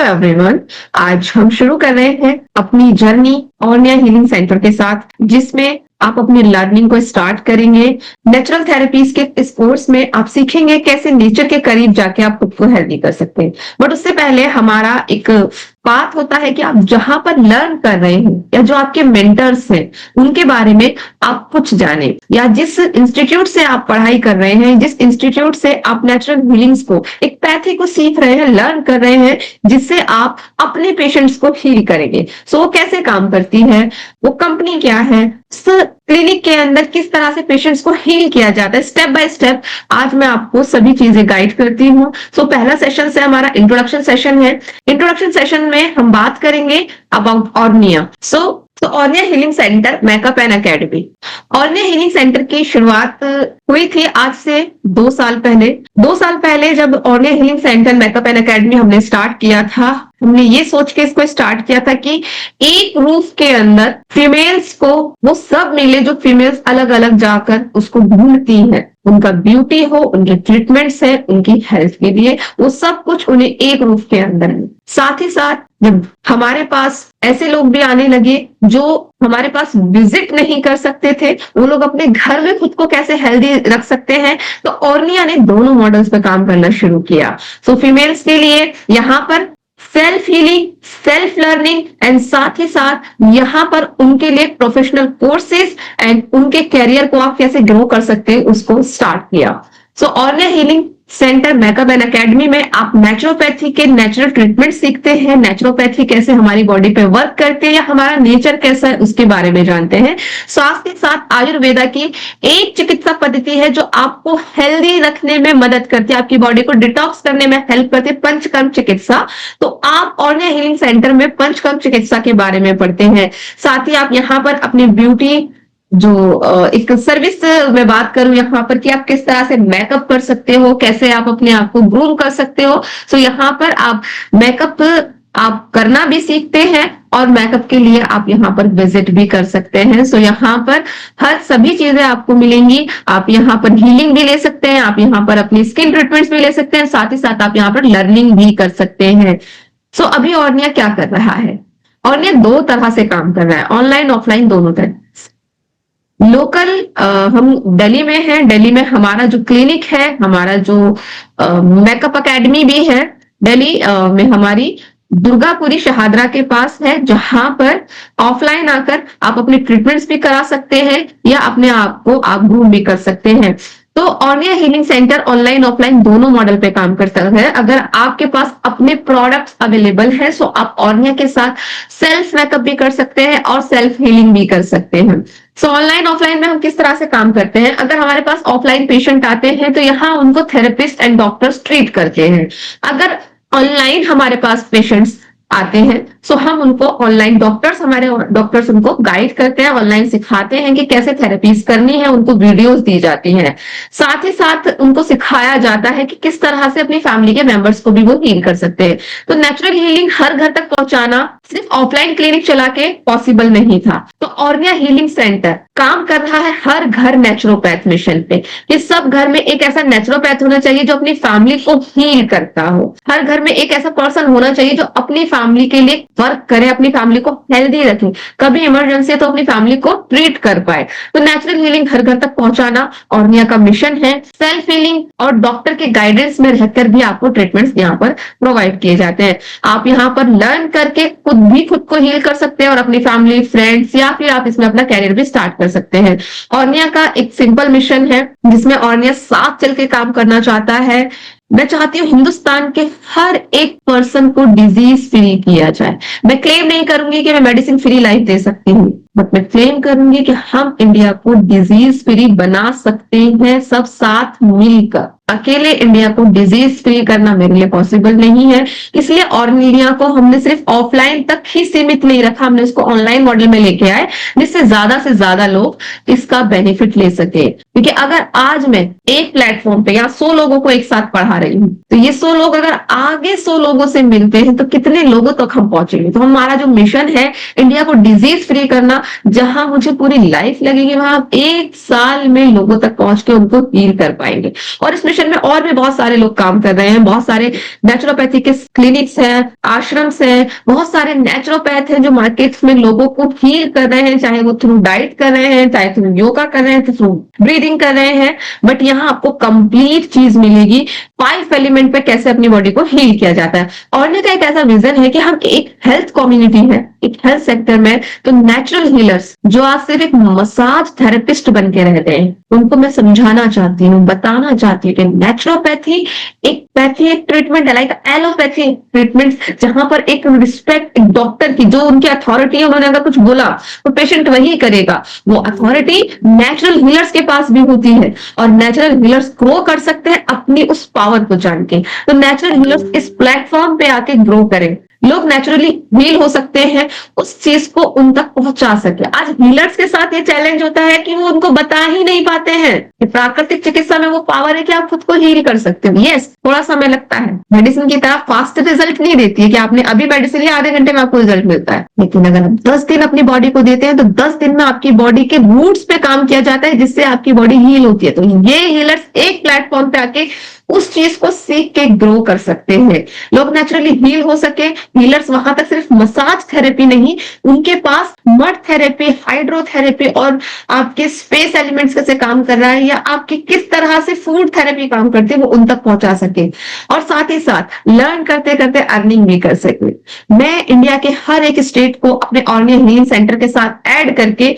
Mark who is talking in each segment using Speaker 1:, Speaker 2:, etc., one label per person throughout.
Speaker 1: Everyone, आज हम शुरू कर रहे हैं अपनी जर्नी ऑर्निया हीलिंग सेंटर के साथ, जिसमें आप अपनी लर्निंग को स्टार्ट करेंगे। नेचुरल थेरेपीज के इस कोर्स में आप सीखेंगे कैसे नेचर के करीब जाके आप खुद को हेल्दी कर सकते हैं। बट उससे पहले हमारा एक बात होता है कि आप जहां पर लर्न कर रहे हैं या जो आपके मेंटर्स हैं उनके बारे में आप कुछ जाने, या जिस इंस्टीट्यूट से आप पढ़ाई कर रहे हैं, जिस इंस्टीट्यूट से आप नेचुरल हीलिंग्स को, एक पैथी को सीख रहे हैं, लर्न कर रहे हैं, जिससे आप अपने पेशेंट्स को हील करेंगे। सो वो कैसे काम करती है, वो कंपनी क्या है, क्लिनिक के अंदर किस तरह से पेशेंट्स को हील किया जाता है, स्टेप बाय स्टेप आज मैं आपको सभी चीजें गाइड करती हूँ। सो पहला सेशन से हमारा इंट्रोडक्शन सेशन है। इंट्रोडक्शन सेशन में हम बात करेंगे about Ornia. So Ornia healing centre makeup and academy. Ornia healing centre की शुरुआत हुई थी आज से 2 साल पहले। 2 साल पहले जब Ornia healing centre makeup and academy हमने स्टार्ट किया था, हमने ये सोच के इसको स्टार्ट किया था कि एक रूफ के अंदर फीमेल्स को वो सब मिले जो फीमेल्स अलग अलग जाकर उसको ढूंढती हैं। उनका ब्यूटी हो, उनके ट्रीटमेंट्स है, उनकी हेल्थ के लिए, वो सब कुछ उन्हें एक रूफ के अंदर है। साथ ही साथ जब हमारे पास ऐसे लोग भी आने लगे जो हमारे पास विजिट नहीं कर सकते थे, वो लोग अपने घर में खुद को कैसे हेल्दी रख सकते हैं, तो ऑर्निया ने दोनों मॉडल्स पे काम करना शुरू किया। सो फीमेल्स के लिए यहाँ पर self healing, self learning and साथ ही साथ यहाँ पर उनके लिए प्रोफेशनल कोर्सेज एंड उनके कैरियर को आप कैसे ग्रो कर सकते हैं उसको स्टार्ट किया। So Ornia healing centre makeup and academy में आप नेचुरोपैथी के नेचुरल ट्रीटमेंट सीखते हैं, नेचुरोपैथी कैसे हमारी बॉडी पे वर्क करते हैं या हमारा नेचर कैसा है उसके बारे में जानते हैं। साथ ही साथ आयुर्वेदा की एक चिकित्सा पद्धति है जो आपको हेल्दी रखने में मदद करती है, आपकी बॉडी को डिटॉक्स करने में हेल्प करती है, पंचकर्म चिकित्सा। तो आप ऑर्निया हीलिंग सेंटर में पंचकर्म चिकित्सा के बारे में पढ़ते हैं। साथ ही आप यहाँ पर अपनी ब्यूटी जो एक सर्विस में बात करूं यहाँ पर कि आप किस तरह से मेकअप कर सकते हो, कैसे आप अपने आप को ग्रूम कर सकते हो। सो यहाँ पर आप मेकअप आप करना भी सीखते हैं और मेकअप के लिए आप यहाँ पर विजिट भी कर सकते हैं। सो यहाँ पर हर सभी चीजें आपको मिलेंगी। आप यहाँ पर हीलिंग भी ले सकते हैं, आप यहाँ पर अपनी स्किन ट्रीटमेंट्स भी ले सकते हैं, साथ ही साथ आप यहाँ पर लर्निंग भी कर सकते हैं। सो अभी ऑर्निया क्या कर रहा है, ऑर्निया 2 तरह से काम कर रहा है, ऑनलाइन ऑफलाइन दोनों तरह। लोकल हम दिल्ली में हैं, दिल्ली में हमारा जो क्लिनिक है, हमारा जो मेकअप एकेडमी भी है, दिल्ली में हमारी दुर्गापुरी शहादरा के पास है, जहां पर ऑफलाइन आकर आप अपने ट्रीटमेंट्स भी करा सकते हैं या अपने आप को आप ग्रूम भी कर सकते हैं। तो ऑर्निया हीलिंग सेंटर ऑनलाइन ऑफलाइन दोनों मॉडल पे काम करता है। अगर आपके पास अपने प्रोडक्ट्स अवेलेबल है सो आप ऑर्निया के साथ सेल्फ मेकअप भी कर सकते हैं और सेल्फ हीलिंग भी कर सकते हैं। सो ऑनलाइन ऑफलाइन में हम किस तरह से काम करते हैं, अगर हमारे पास ऑफलाइन पेशेंट आते हैं तो यहाँ उनको थेरेपिस्ट एंड डॉक्टर्स ट्रीट करते हैं। अगर ऑनलाइन हमारे पास पेशेंट्स आते हैं सो हम उनको ऑनलाइन हमारे डॉक्टर्स उनको गाइड करते हैं, ऑनलाइन सिखाते हैं कि कैसे थेरेपीज करनी है, उनको वीडियोस दी जाती हैं। साथ ही साथ उनको सिखाया जाता है कि किस तरह से अपनी फैमिली के मेंबर्स को भी वो हील कर सकते हैं। तो नेचुरल हीलिंग हर घर तक पहुंचाना सिर्फ ऑफलाइन क्लिनिक चला के पॉसिबल नहीं था। तो ऑर्निया हीलिंग सेंटर काम कर रहा है हर घर नेचुरोपैथ मिशन पे कि सब घर में एक ऐसा नेचुरोपैथ होना चाहिए जो अपनी फैमिली को हील करता हो। हर घर में एक ऐसा पर्सन होना चाहिए जो अपनी फैमिली के लिए वर्क करे, अपनी फैमिली को हेल्दी रखे, कभी इमरजेंसी है तो अपनी फैमिली को ट्रीट कर पाए। तो नेचुरल हीलिंग हर घर तक पहुंचाना ऑर्निया का मिशन है। सेल्फ हीलिंग और डॉक्टर के गाइडेंस में रहकर भी आपको ट्रीटमेंट्स यहाँ पर प्रोवाइड किए जाते हैं। आप यहाँ पर लर्न करके खुद को हील कर सकते हैं और अपनी फैमिली, फ्रेंड्स या फिर आप इसमें अपना कैरियर भी स्टार्ट कर सकते हैं। ऑर्निया का एक सिंपल मिशन है जिसमें ऑर्निया साथ चल के काम करना चाहता है। मैं चाहती हूँ हिंदुस्तान के हर एक पर्सन को डिजीज फ्री किया जाए। मैं क्लेम नहीं करूंगी कि मैं मेडिसिन फ्री लाइफ दे सकती हूँ, बट मैं क्लेम करूंगी कि हम इंडिया को डिजीज फ्री बना सकते हैं, सब साथ मिलकर। अकेले इंडिया को डिजीज फ्री करना मेरे लिए पॉसिबल नहीं है, इसलिए ऑर्निया को हमने सिर्फ ऑफलाइन तक ही सीमित नहीं रखा, हमने इसको ऑनलाइन मॉडल में लेके आए जिससे से ज्यादा लोग इसका बेनिफिट ले सके। क्योंकि अगर आज मैं एक प्लेटफॉर्म पे या 100 लोगों को एक साथ पढ़ा रही हूँ तो ये 100 लोग अगर आगे 100 लोगों से मिलते हैं तो कितने लोगों तक हम पहुंचेंगे। तो हमारा जो मिशन है इंडिया को डिजीज फ्री करना, जहां मुझे पूरी लाइफ लगेगी, वहां आप 1 साल में लोगों तक पहुंच के उनको हील कर पाएंगे। और इस मिशन में और भी बहुत सारे लोग काम कर रहे हैं, बहुत सारे नेचुरोपैथी के क्लिनिक्स हैं, आश्रम्स हैं, बहुत सारे नेचुरोपैथ हैं जो मार्केट्स में लोगों को हील कर रहे हैं, चाहे वो थ्रू डाइट कर रहे हैं, चाहे थ्रू योगा कर रहे हैं, थ्रू ब्रीदिंग कर रहे हैं। बट यहाँ आपको कंप्लीट चीज मिलेगी, 5 एलिमेंट पे कैसे अपनी बॉडी को हील किया जाता है। और का एक ऐसा विजन है कि हम एक हेल्थ कम्युनिटी है, एक हेल्थ सेक्टर में, तो नेचुरल हीलर्स जो आज सिर्फ एक मसाज थेरेपिस्ट बन के रहते हैं, उनको मैं समझाना चाहती हूँ, बताना चाहती हूँ कि नेचुरोपैथी एक पैथी एक ट्रीटमेंट है, लाइक एलोपैथी ट्रीटमेंट, जहां पर एक रिस्पेक्ट एक डॉक्टर की, जो उनकी अथॉरिटी है, उन्होंने अगर कुछ बोला तो पेशेंट वही करेगा। वो अथॉरिटी नेचुरल हीलर्स के पास भी होती है, और नेचुरल हीलर्स ग्रो कर सकते हैं अपनी उस पावर को जान के। तो नेचुरल हीलर्स इस प्लेटफॉर्म पे आके ग्रो करें, लोग नेचुरली हील हो सकते हैं, उस चीज को उन तक पहुंचा सके। आज हीलर्स के साथ ये चैलेंज होता है कि वो उनको बता ही नहीं पाते हैं कि प्राकृतिक चिकित्सा में वो पावर है कि आप खुद को हील कर सकते हो। यस, थोड़ा समय लगता है, मेडिसिन की तरह फास्ट रिजल्ट नहीं देती है कि आपने अभी मेडिसिन लिया आधे घंटे में आपको रिजल्ट मिलता है, लेकिन अगर आप 10 दिन अपनी बॉडी को देते हैं तो 10 दिन में आपकी बॉडी के रूट्स पे काम किया जाता है, जिससे आपकी बॉडी हील होती है। तो ये हीलर्स एक प्लेटफॉर्म पे आके उस चीज को सीख के ग्रो कर सकते हैं, लोग नेचुरली हील हो सके। हीलर्स वहां तक सिर्फ मसाज थेरेपी नहीं, उनके पास मड थेरेपी, हाइड्रोथेरेपी और आपके स्पेस एलिमेंट्स कैसे काम कर रहा है, या आपकी किस तरह से फूड थेरेपी काम करती है, वो उन तक पहुंचा सके, और साथ ही साथ लर्न करते करते अर्निंग भी कर सके। मैं इंडिया के हर एक स्टेट को अपने ऑर्निया हीलिंग सेंटर के साथ ऐड करके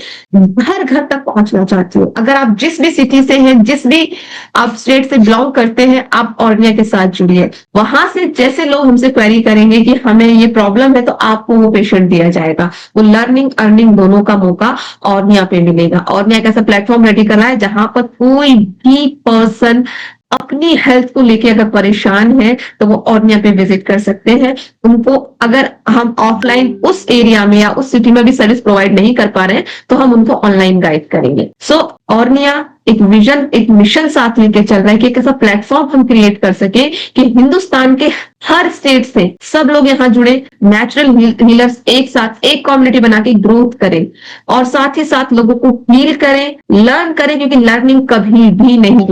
Speaker 1: हर घर तक पहुंचना चाहती हूँ। अगर आप जिस भी सिटी से हैं, जिस भी आप स्टेट से बिलोंग करते हैं, आप ऑर्निया के साथ जुड़िए। वहां से जैसे लोग हमसे क्वेरी करेंगे कि हमें ये प्रॉब्लम है, तो आपको वो पेशेंट दिया जाएगा। वो लर्निंग अर्निंग दोनों का मौका ऑर्निया पे मिलेगा। ऑर्निया एक ऐसा प्लेटफॉर्म रेडी कर रहा है जहां पर कोई भी पर्सन अपनी हेल्थ को लेके अगर परेशान है तो वो ऑर्निया पे विजिट कर सकते हैं। उनको अगर हम ऑफलाइन उस एरिया में या उस सिटी में भी सर्विस प्रोवाइड नहीं कर पा रहे हैं, तो हम उनको ऑनलाइन गाइड करेंगे। सो ऑर्निया एक विजन, एक मिशन साथ लेके चल रहा है कि एक ऐसा प्लेटफॉर्म हम क्रिएट कर सके कि हिंदुस्तान के हर स्टेट से सब लोग यहाँ जुड़े, नेचुरल हीलर्स एक साथ एक कम्युनिटी बना के ग्रोथ करें, और साथ ही साथ लोगों को हील करें, लर्न करें, क्योंकि लर्निंग कभी भी नहीं,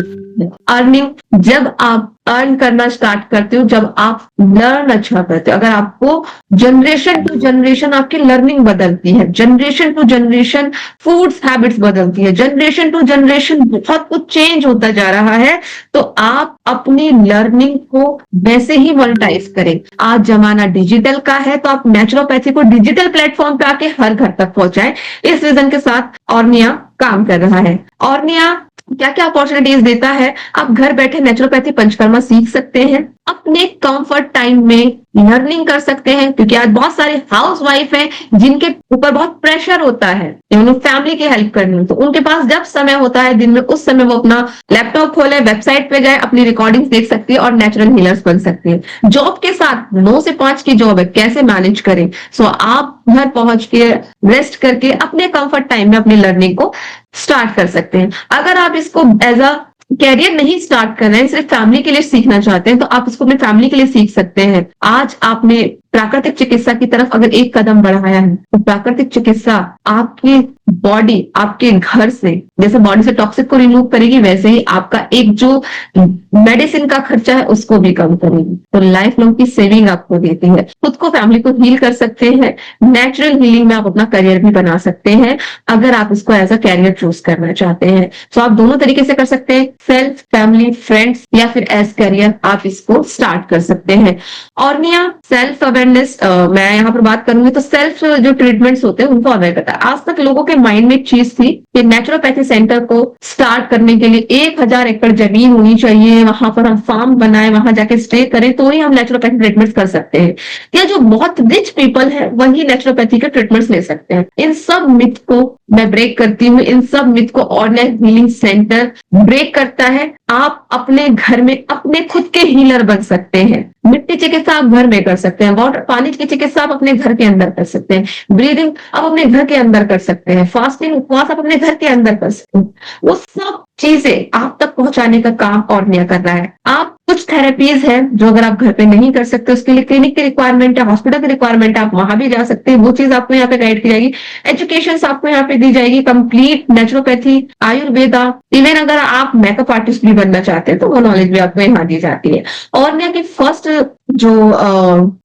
Speaker 1: अर्निंग जब आप अर्न करना स्टार्ट करते हो, जब आप लर्न अच्छा करते हो। अगर आपको जनरेशन टू जनरेशन आपकी लर्निंग बदलती है, generation to generation foods habits बदलती है, जनरेशन टू जनरेशन बहुत कुछ चेंज होता जा रहा है, तो आप अपनी लर्निंग को वैसे ही मोनेटाइज करें। आज जमाना डिजिटल का है, तो आप नेचुरोपैथी को डिजिटल प्लेटफॉर्म पे आके हर घर तक पहुंचाएं। इस विजन के साथ ऑर्निया काम कर रहा है। ऑर्निया क्या क्या अपॉर्चुनिटीज देता है, आप घर बैठे नेचुरोपैथी पंचकर्मा सीख सकते हैं, अपने कंफर्ट टाइम में लर्निंग कर सकते हैं, क्योंकि आज बहुत सारे हाउस वाइफ हैं जिनके ऊपर बहुत प्रेशर होता है, उन्हें फैमिली की हेल्प करनी, तो उनके पास जब समय होता है दिन में, उस समय वो अपना लैपटॉप खोले, वेबसाइट पे गए, अपनी रिकॉर्डिंग्स देख सकती है और नेचुरल हीलर्स बन सकती है। जॉब के साथ 9 से 5 की जॉब है, कैसे मैनेज करें? सो आप घर पहुंच के रेस्ट करके अपने कंफर्ट टाइम में अपनी लर्निंग को स्टार्ट कर सकते हैं। अगर आप इसको एज अ कैरियर नहीं स्टार्ट कर रहे हैं, सिर्फ फैमिली के लिए सीखना चाहते हैं, तो आप इसको अपनी फैमिली के लिए सीख सकते हैं। आज आपने प्राकृतिक चिकित्सा की तरफ अगर एक कदम बढ़ाया है, तो प्राकृतिक चिकित्सा आपकी बॉडी, आपके घर से, जैसे बॉडी से टॉक्सिक को रिमूव करेगी, वैसे ही आपका एक जो मेडिसिन का खर्चा है उसको भी कम करेगी। तो लाइफ लॉन्ग की सेविंग आपको देती है। खुद को, फैमिली को हील कर सकते हैं। नेचुरल हीलिंग में आप अपना करियर भी बना सकते हैं, अगर आप इसको एज अ कैरियर चूज करना चाहते हैं। तो आप दोनों तरीके से कर सकते हैं, सेल्फ, फैमिली, फ्रेंड्स, या फिर एज करियर आप इसको स्टार्ट कर सकते हैं। ऑर्निया सेल्फ अवेयरनेस, मैं यहाँ पर बात करूंगी तो सेल्फ जो ट्रीटमेंट्स होते हैं उनको अवेयर करता है। आज तक लोगों के माइंड में एक चीज थी कि नेचुरोपैथी सेंटर को स्टार्ट करने के लिए 1000 एकड़ जमीन होनी चाहिए, वहां पर हम फार्म बनाए, वहां जाके स्टे करें, तो ही हम नेचुरोपैथी ट्रीटमेंट्स कर सकते हैं, या जो बहुत रिच पीपल है वही नेचुरोपैथी के ट्रीटमेंट्स ले सकते हैं। इन सब मिथ को मैं ब्रेक करती हूँ, इन सब मिथ को ऑर्निया हीलिंग सेंटर ब्रेक करता है। आप अपने घर में अपने खुद के हीलर बन सकते हैं। मिट्टी चिकित्सा आप घर में कर सकते हैं, वाटर पानी की चिकित्सा आप अपने घर के अंदर कर सकते हैं, ब्रीदिंग आप अपने घर के अंदर कर सकते हैं, फास्टिंग उपवास आप अपने घर के अंदर कर सकते हैं। वो सब चीजें आप तक पहुंचाने का काम ऑर्निया कर रहा है। आप कुछ थेरेपीज है जो अगर आप घर पे नहीं कर सकते, उसके लिए क्लिनिक की रिक्वायरमेंट है, हॉस्पिटल की रिक्वायरमेंट है, आप वहां भी जा सकते हैं, वो चीज आपको यहाँ पे गाइड की जाएगी। एजुकेशन आपको यहाँ पे दी जाएगी, कंप्लीट नेचुरोपैथी, आयुर्वेदा, इवन अगर आप मेकअप आर्टिस्ट भी बनना चाहते हैं तो वो नॉलेज भी आपको यहाँ दी जाती है। और यहाँ की फर्स्ट जो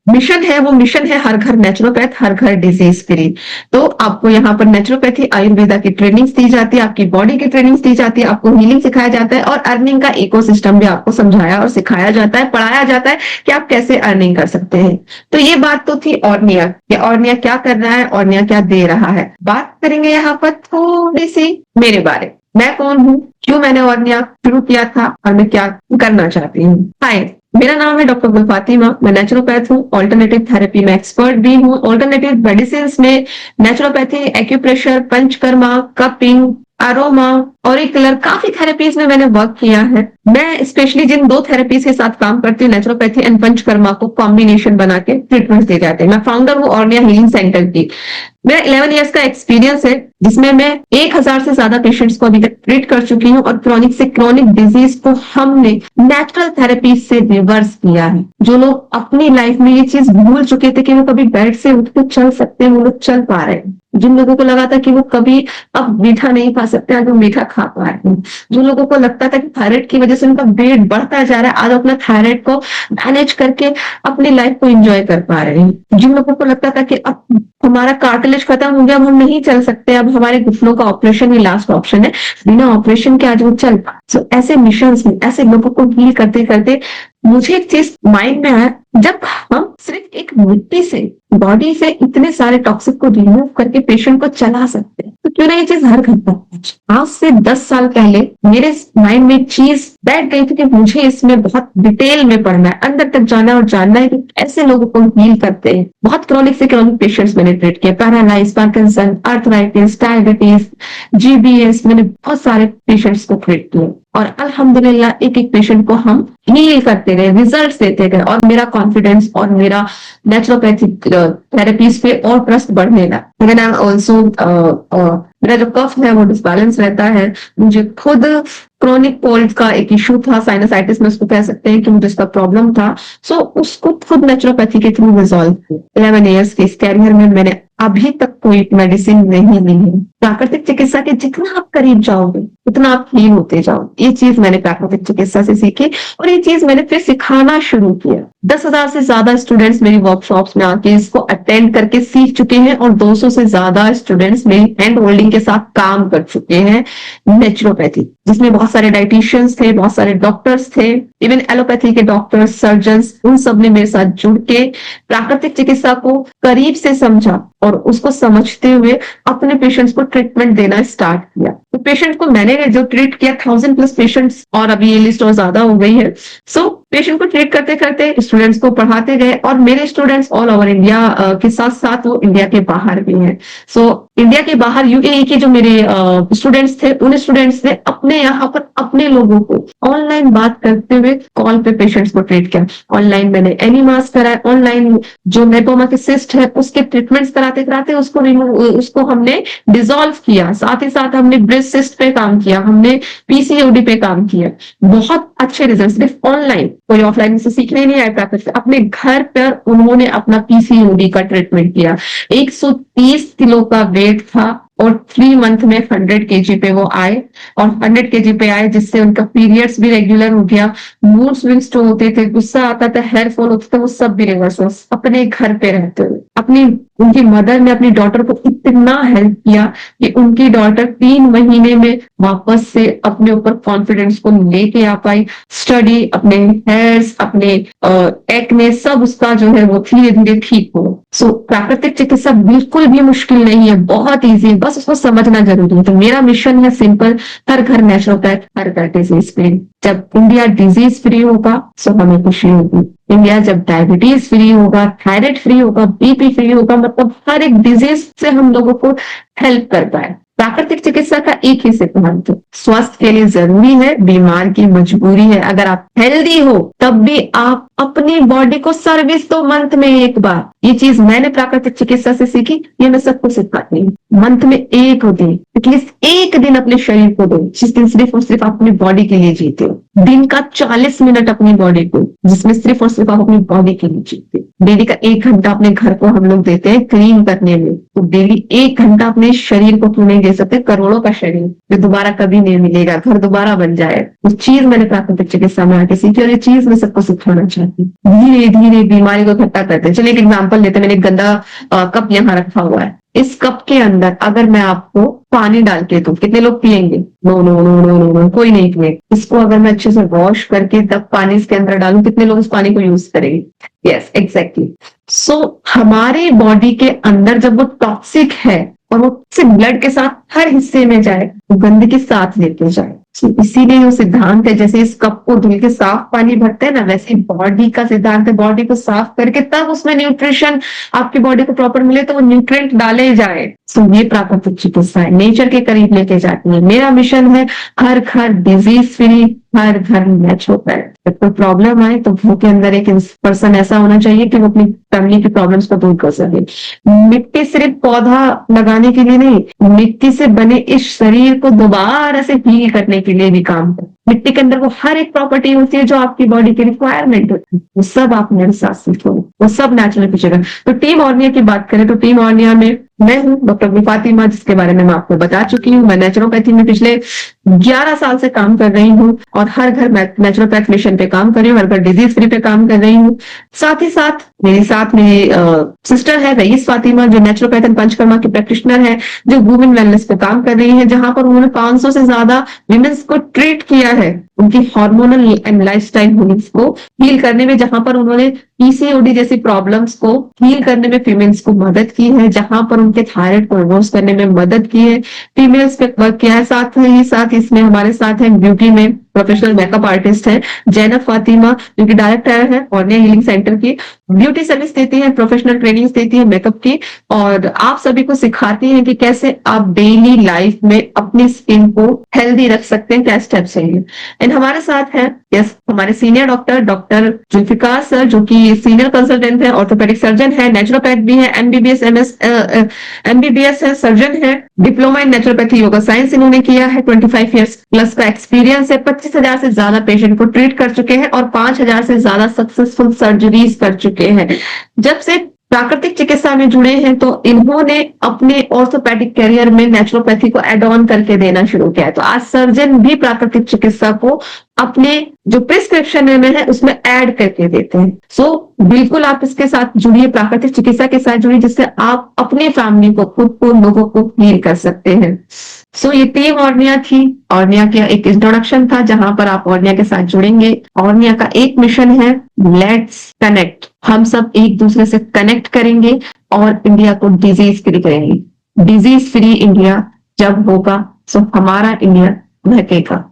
Speaker 1: मिशन है वो मिशन है हर घर नेचुरोपैथ, हर घर डिजीज फ्री। तो आपको यहाँ पर नेचुरोपैथी आयुर्वेदा की ट्रेनिंग्स दी जाती है, आपकी बॉडी की ट्रेनिंग्स दी जाती है, आपको हीलिंग सिखाया जाता है और अर्निंग का इकोसिस्टम भी आपको समझाया और सिखाया जाता है, पढ़ाया जाता है कि आप कैसे अर्निंग कर सकते हैं। तो ये बात तो थी ऑर्निया कि ऑर्निया क्या कर रहा है, ऑर्निया क्या दे रहा है। बात करेंगे यहाँ पर थोड़ी सी मेरे बारे, मैं कौन हूँ, क्यों मैंने ऑर्निया शुरू किया था और मैं क्या करना चाहती हूँ। हाय, मेरा नाम है डॉक्टर गुल फातिमा, मैं नेचुरोपैथ हूँ, ऑल्टरनेटिव थेरेपी में एक्सपर्ट भी हूँ। ऑल्टरनेटिव मेडिसिन में naturopathy, acupressure, panchakarma, cupping, aroma, auricular, काफी थेरेपीज में मैंने वर्क किया है। मैं स्पेशली जिन दो थेरेपीज के साथ काम करती हूँ, नेचुरोपैथी एंड पंचकर्मा को कॉम्बिनेशन बना के ट्रीटमेंट दे जाते हैं। मैं फाउंडर हूँ ऑर्निया हीलिंग सेंटर की। मेरा 11 इयर्स का एक्सपीरियंस है जिसमें मैं 1000 से ज्यादा पेशेंट्स को अभी तक ट्रीट कर चुकी हूँ और क्रॉनिक से क्रॉनिक डिजीज को हमने नेचुरल थेरेपी से रिवर्स किया है। जो लोग अपनी लाइफ में ये चीज भूल चुके थे कि वो कभी बेड से उठ के चल सकते हैं, वो लोग चल पा रहे हैं। जिन लोगों को लगा था कि वो कभी अब मीठा नहीं खा सकते, आज वो मीठा खा पा रहे हैं। जो लोगों को लगता था कि थायराइड की वजह से उनका वेट बढ़ता जा रहा है, आज अपना थायराइड को मैनेज करके अपनी लाइफ को एंजॉय कर पा रहे हैं। जिन लोगों को लगता था कि अब हमारा कार्टिलेज खत्म हो गया, अब हम नहीं चल सकते, अब हमारे घुटनों का ऑपरेशन ही लास्ट ऑप्शन है, बिना ऑपरेशन के आज वो चल पा। So, ऐसे मिशंस में ऐसे लोगों को हील करते करते मुझे एक चीज माइंड में आया, जब हम सिर्फ एक मिट्टी से, बॉडी से इतने सारे टॉक्सिक को रिमूव करके पेशेंट को चला सकते हैं, तो क्यों ना ये चीज हर घर पर। आज से 10 साल पहले मेरे माइंड में चीज बैठ गई थी कि मुझे इसमें बहुत डिटेल में पढ़ना है, अंदर तक जाना और जानना है कि ऐसे लोगों को हील करते हैं। बहुत क्रॉनिक से क्रॉनिक पेशेंट्स मैंने ट्रीट किया, paralyse, Parkinson, arthritis, diabetes, GBS, मैंने बहुत सारे पेशेंट्स को ट्रीट किया और अल्हम्दुलिल्लाह एक एक पेशेंट को हम हील करते गए, रिजल्ट्स देते गए और मेरा कॉन्फिडेंस और मेरा नेचुरोपैथिक थेरेपीज पे और ट्रस्ट बढ़ने लगा। अगर आई ऑल्सो मेरा जो कफ है वो डिसबैलेंस रहता है। मुझे खुद क्रॉनिक कोल्ड का एक इशू था, साइनसाइटिस में उसको कह सकते हैं कि मुझे इसका प्रॉब्लम था। सो उसको खुद नेचुरोपैथी के थ्रू रिजॉल्व किया। 11 इयर्स के इस कैरियर में मैंने अभी तक कोई मेडिसिन नहीं ली है। प्राकृतिक चिकित्सा के जितना आप करीब जाओगे उतना आप हील होते जाओगे। ये चीज मैंने प्राकृतिक चिकित्सा से सीखी और ये चीज मैंने फिर सिखाना शुरू किया। 10,000 से ज्यादा स्टूडेंट्स मेरी वर्कशॉप्स में आके इसको अटेंड करके सीख चुके हैं और 200 से ज्यादा स्टूडेंट्स मेरी हैंड होल्डिंग के साथ काम कर चुके हैं नेचुरोपैथी, जिसमें बहुत सारे डाइटिशियंस थे, बहुत सारे डॉक्टर्स थे, इवन एलोपैथी के डॉक्टर्स, सर्जन्स, उन सब ने मेरे साथ जुड़ के प्राकृतिक चिकित्सा को करीब से समझा और उसको समझते हुए अपने पेशेंट्स को ट्रीटमेंट देना स्टार्ट किया। तो पेशेंट को मैंने जो ट्रीट किया 1000+ पेशेंट्स, और अभी ये लिस्ट और ज्यादा हो गई है। सो पेशेंट को ट्रीट करते करते स्टूडेंट्स को पढ़ाते गए और मेरे स्टूडेंट्स ऑल ओवर इंडिया के साथ साथ वो इंडिया के बाहर भी हैं। सो इंडिया के बाहर यूएई के जो मेरे स्टूडेंट्स थे, उन स्टूडेंट्स ने अपने यहाँ पर अपने लोगों को ऑनलाइन बात करते हुए कॉल पे पेशेंट्स को ट्रीट किया। ऑनलाइन मैंने एनीमास कराया, ऑनलाइन जो लेपोमा के सिस्ट है उसके ट्रीटमेंट्स कराते कराते उसको हमने डिसॉल्व किया। साथ ही साथ हमने ब्रेस्ट सिस्ट पे काम किया, हमने पीसीओडी पे काम किया। बहुत अच्छे रिजल्ट, सिर्फ ऑनलाइन, कोई ऑफलाइन से सीखने नहीं आए प्राकृतिक से, अपने घर पर उन्होंने अपना पीसीओडी का ट्रीटमेंट किया। 130 किलो का वेट था और 3 मंथ में 100 kg पे वो आए और 100 kg पे आए, जिससे उनका पीरियड्स भी रेगुलर हो गया, मूड स्विंग्स जो होते थे, गुस्सा आता था, हेयर फॉल होता था, वो सब भी रिवर्स हो, अपने घर पे रहते हुए। अपनी उनकी मदर ने अपनी डॉटर को इतना हेल्प किया कि उनकी डॉटर 3 महीने में वापस से अपने ऊपर कॉन्फिडेंस को लेके आ पाई। स्टडी, अपने हेयर्स, अपने एक्ने, सब उसका जो है वो धीरे धीरे ठीक हो। सो प्राकृतिक चिकित्सा बिल्कुल भी मुश्किल नहीं है, बहुत ईजी है, बस उसको समझना जरूरी है। तो मेरा मिशन है सिंपल, हर घर नेचुरोपैथ, हर घर डिजीज फ्री। जब इंडिया डिजीज फ्री होगा तो हमें खुशी होगी। इंडिया जब डायबिटीज फ्री होगा, थायराइड फ्री होगा, बीपी फ्री होगा, मतलब हर एक डिजीज से हम लोगों को हेल्प कर पाए। प्राकृतिक चिकित्सा का एक ही सिद्धांत है, स्वास्थ्य के लिए जरूरी है, बीमार की मजबूरी है। अगर आप हेल्दी हो तब भी आप अपनी बॉडी को सर्विस दो मंथ में एक बार। ये चीज मैंने प्राकृतिक चिकित्सा से सीखी, ये मैं सबको सिखाती हूँ। मंथ में एक दिन, एटलीस्ट एक दिन अपने शरीर को दो, जिस दिन सिर्फ और सिर्फ आप अपनी बॉडी के लिए जीते हो। दिन का 40 मिनट अपनी बॉडी को, जिसमें सिर्फ और सिर्फ आप अपनी बॉडी के लिए जीते हो। डेली का 1 घंटा अपने घर को हम लोग देते हैं क्लीन करने में, तो डेली 1 घंटा अपने शरीर को क्यों नहीं दे सकते? करोड़ों का शरीर जो दोबारा कभी नहीं मिलेगा, घर दोबारा बन जाए। उस चीज मैंने प्राकृतिक चिकित्सा में आके सीखी और ये चीज मैं सबको सिखाना चाहती हूँ। धीरे धीरे बीमारी को इकट्ठा करते हैं। चलिए एक एग्जाम्पल लेते हैं। मैंने एक गंदा कप यहाँ रखा हुआ है। इस कप के अंदर अगर मैं आपको पानी डाल के दूं, कितने लोग पियेंगे? No no no no no no, कोई नहीं पिएगा। इसको अगर मैं अच्छे से वॉश करके तब पानी इसके अंदर डालूं, कितने लोग उस पानी को यूज करेंगे? Yes, exactly. सो हमारे बॉडी के अंदर जब वो टॉक्सिक है और वो सिर्फ ब्लड के साथ हर हिस्से में जाए, वो गंदगी साथ लेके जाए। इसीलिए वो सिद्धांत है, जैसे इस कप को धुल के साफ पानी भरते हैं ना, वैसे बॉडी का सिद्धांत है। बॉडी को साफ करके तब उसमें न्यूट्रिशन आपकी बॉडी को प्रॉपर मिले, तो वो न्यूट्रिएंट डाले जाए। सो ये प्राकृतिक चिकित्सा है, नेचर के करीब लेके जाती है। मेरा मिशन है हर घर डिजीज फ्री, हर घर नेचुरोपैथ। जब कोई प्रॉब्लम आए तो घर के अंदर एक पर्सन ऐसा होना चाहिए कि वो अपनी फैमिली की प्रॉब्लम्स को दूर कर सके। मिट्टी सिर्फ पौधा लगाने के लिए नहीं, मिट्टी से बने इस शरीर को दोबारा से हील करने के लिए भी काम करे। मिट्टी के अंदर वो हर एक प्रॉपर्टी होती है जो आपकी बॉडी की रिक्वायरमेंट होती है, वो सब आप मेरे साथ सीखो, वो सब नेचुरल पिक्चर। तो टीम ऑर्निया की बात करें तो टीम ऑर्निया में मैं हूँ डॉक्टर फातिमा, जिसके बारे में मैं आपको बता चुकी हूँ। मैं नेचुरोपैथी में पिछले 11 साल से काम कर रही हूँ और हर घर नेचुरोपैथ मिशन पे काम कर रही हूँ, हर घर डिजीज फ्री पे काम कर रही हूँ। साथ ही साथ मेरी सिस्टर है रईस फातिमा, जो नेचुरोपैथ एंड पंचकर्मा की प्रैक्टिशनर है, जो वुमेन वेलनेस पे काम कर रही है, जहां पर उन्होंने 500 से ज्यादा विमेन्स को ट्रीट किया है उनकी हार्मोनल एंड लाइफस्टाइल हीलिंग्स को हील करने में, जहां पर उन्होंने पीसीओडी जैसी प्रॉब्लम्स को हील करने में फीमेल्स को मदद की है, जहां पर उनके थायराइड को रिवर्स करने में मदद की है, फीमेल्स पे वर्क किया है। साथ ही साथ इसमें हमारे साथ है ब्यूटी में प्रोफेशनल मेकअप आर्टिस्ट है जैनब फातिमा, जो कि डायरेक्टर है ऑर्निया हीलिंग सेंटर की। ब्यूटी सर्विस देती है, प्रोफेशनल ट्रेनिंग देती है मेकअप की, और आप सभी को सिखाती हैं कि कैसे आप डेली लाइफ में अपनी स्किन को हेल्दी रख सकते हैं, क्या स्टेप्स चाहिए। एंड हमारे साथ है हमारे सीनियर डॉक्टर जुल्फिकार सर, जो कि सीनियर कंसल्टेंट है, ऑर्थोपेडिक सर्जन है, नेचुरोपैथ भी है, एमबीबीएस है, सर्जन है, diploma in naturopathy yoga science इन्होंने किया है, 25 ईयर्स प्लस का एक्सपीरियंस है, 25,000 से ज्यादा पेशेंट को ट्रीट कर चुके हैं और 5,000 से ज्यादा सक्सेसफुल सर्जरीज कर चुके हैं। जब से प्राकृतिक चिकित्सा में जुड़े हैं तो इन्होंने अपने ऑर्थोपेडिक करियर में नेचुरोपैथी को एड ऑन करके देना शुरू किया है। तो आज सर्जन भी प्राकृतिक चिकित्सा को अपने जो प्रिस्क्रिप्शन में है उसमें ऐड करके देते हैं। सो बिल्कुल आप इसके साथ जुड़िए, प्राकृतिक चिकित्सा के साथ जुड़िए, जिससे आप अपने फैमिली को, खुद को, लोगों को हील कर सकते हैं। सो ये टीम ऑर्निया थी, ऑर्निया का एक इंट्रोडक्शन था जहां पर आप ऑर्निया के साथ जुड़ेंगे। ऑर्निया का एक मिशन है, लेट्स कनेक्ट। हम सब एक दूसरे से कनेक्ट करेंगे और इंडिया को डिजीज फ्री करेंगे। डिजीज फ्री इंडिया जब होगा तो हमारा इंडिया महकेगा।